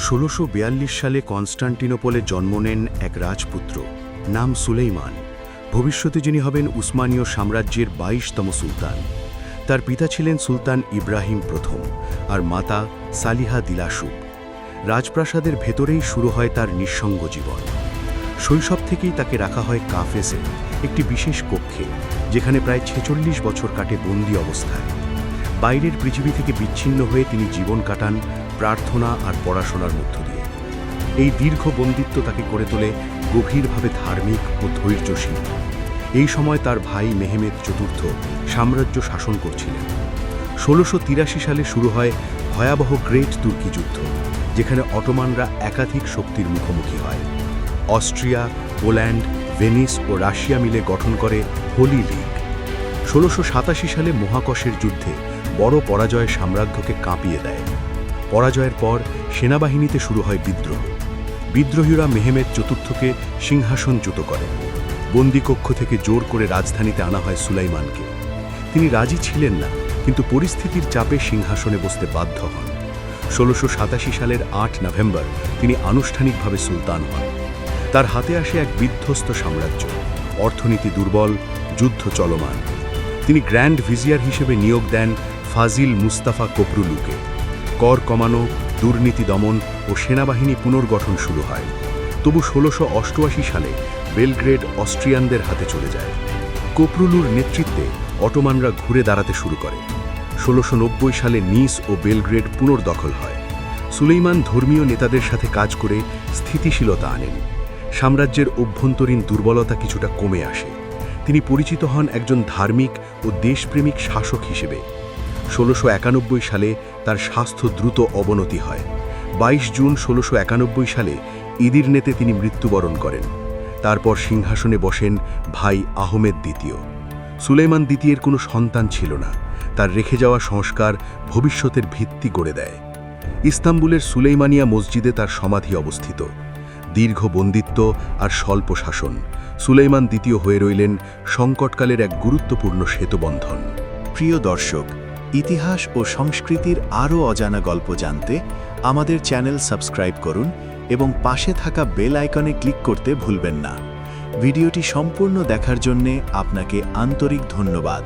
১৬৪২ সালে কনস্টান্টিনোপলে জন্ম নেন এক রাজপুত্র, নাম সুলেইমান। ভবিষ্যতে যিনি হবেন উসমানীয় সাম্রাজ্যের ২২তম সুলতান। তার পিতা ছিলেন সুলতান ইব্রাহিম প্রথম আর মাতা সালিহা দিলাসুব। রাজপ্রাসাদের ভেতরেই শুরু হয় তার নিঃসঙ্গ জীবন। শৈশব থেকেই তাকে রাখা হয় কাফেসে, একটি বিশেষ কক্ষে, যেখানে প্রায় ৪৬ বছর কাটে বন্দি অবস্থায়। বাইরের পৃথিবী থেকে বিচ্ছিন্ন হয়ে তিনি জীবন কাটান প্রার্থনা আর পড়াশোনার মধ্য দিয়ে। এই দীর্ঘ বন্দিত্ব তাকে করে তোলে গভীরভাবে ধার্মিক ও ধৈর্যশীল। এই সময় তার ভাই মেহমেদ চতুর্থ সাম্রাজ্য শাসন করছিলেন। ১৬৮৩ সালে শুরু হয় ভয়াবহ গ্রেট তুর্কি যুদ্ধ, যেখানে অটোমানরা একাধিক শক্তির মুখোমুখি হয়। অস্ট্রিয়া, পোল্যান্ড, ভেনিস ও রাশিয়া মিলে গঠন করে হোলি লীগ। ১৬৮৭ সালে মহাকশের যুদ্ধে বড় পরাজয় সাম্রাজ্যকে কাঁপিয়ে দেয়। পরাজয়ের পর সেনাবাহিনীতে শুরু হয় বিদ্রোহ। বিদ্রোহীরা মেহমেদ চতুর্থকে সিংহাসনচ্যুত করে। বন্দিকক্ষ থেকে জোর করে রাজধানীতে আনা হয় সুলাইমানকে। তিনি রাজি ছিলেন না, কিন্তু পরিস্থিতির চাপে সিংহাসনে বসতে বাধ্য হন। ১৬৮৭ সালের ৮ নভেম্বর তিনি আনুষ্ঠানিকভাবে সুলতান হন। তার হাতে আসে এক বিধ্বস্ত সাম্রাজ্য, অর্থনীতি দুর্বল, যুদ্ধ চলমান। তিনি গ্র্যান্ড ভিজিয়ার হিসেবে নিয়োগ দেন ফাজিল মুস্তাফা কোপরুলুকে। কর কমানো, দুর্নীতি দমন ও সেনাবাহিনী পুনর্গঠন শুরু হয়। তবু ১৬৮৮ সালে বেলগ্রেড অস্ট্রিয়ানদের হাতে চলে যায়। কোপরুলুর নেতৃত্বে অটোমানরা ঘুরে দাঁড়াতে শুরু করে। ১৬৯০ সালে নিস ও বেলগ্রেড পুনর্দখল হয়। সুলেইমান ধর্মীয় নেতাদের সাথে কাজ করে স্থিতিশীলতা আনেন। সাম্রাজ্যের অভ্যন্তরীণ দুর্বলতা কিছুটা কমে আসে। তিনি পরিচিত হন একজন ধার্মিক ও দেশপ্রেমিক শাসক হিসেবে। ১৬৯১ সালে তার স্বাস্থ্য দ্রুত অবনতি হয়। ২২ জুন ১৬৯১ সালে ইদিরনেতে তিনি মৃত্যুবরণ করেন। তারপর সিংহাসনে বসেন ভাই আহমেদ দ্বিতীয়। সুলেইমান দ্বিতীয়ের কোনো সন্তান ছিল না। তার রেখে যাওয়া সংস্কার ভবিষ্যতের ভিত্তি গড়ে দেয়। ইস্তাম্বুলের সুলেইমানিয়া মসজিদে তার সমাধি অবস্থিত। দীর্ঘ বন্দিত্ব আর স্বল্প শাসন, সুলেইমান দ্বিতীয় হয়ে রইলেন সংকটকালের এক গুরুত্বপূর্ণ সেতুবন্ধন। প্রিয় দর্শক, ইতিহাস ও সংস্কৃতির আরও অজানা গল্প জানতে আমাদের চ্যানেল সাবস্ক্রাইব করুন এবং পাশে থাকা বেল আইকনে ক্লিক করতে ভুলবেন না। ভিডিওটি সম্পূর্ণ দেখার জন্যে আপনাকে আন্তরিক ধন্যবাদ।